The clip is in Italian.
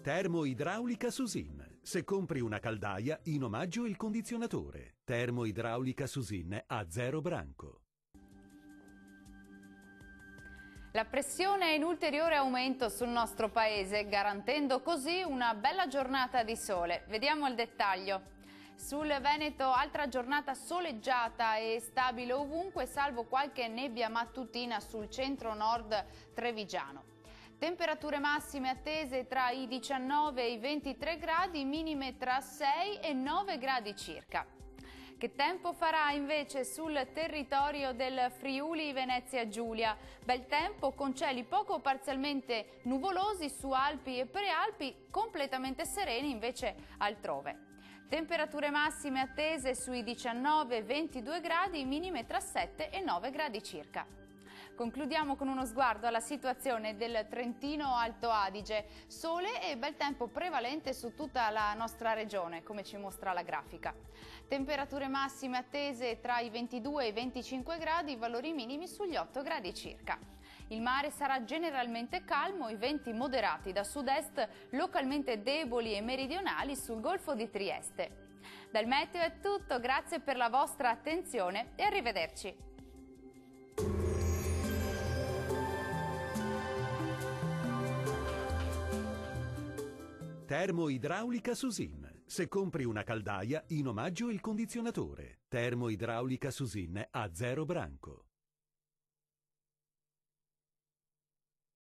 Termoidraulica Susin. Se compri una caldaia, in omaggio il condizionatore. Termoidraulica Susin a 0 branco. La pressione è in ulteriore aumento sul nostro paese, garantendo così una bella giornata di sole. Vediamo il dettaglio. Sul Veneto altra giornata soleggiata e stabile ovunque, salvo qualche nebbia mattutina sul centro-nord trevigiano. Temperature massime attese tra i 19 e i 23 gradi, minime tra 6 e 9 gradi circa. Che tempo farà invece sul territorio del Friuli Venezia Giulia? Bel tempo con cieli poco o parzialmente nuvolosi su Alpi e Prealpi, completamente sereni invece altrove. Temperature massime attese sui 19-22 gradi, minime tra 7 e 9 gradi circa. Concludiamo con uno sguardo alla situazione del Trentino Alto Adige. Sole e bel tempo prevalente su tutta la nostra regione, come ci mostra la grafica. Temperature massime attese tra i 22 e i 25 gradi, valori minimi sugli 8 gradi circa. Il mare sarà generalmente calmo, i venti moderati da sud-est, localmente deboli e meridionali sul Golfo di Trieste. Dal meteo è tutto, grazie per la vostra attenzione e arrivederci. Termoidraulica Susin. Se compri una caldaia, in omaggio il condizionatore. Termoidraulica Susin a 0 branco.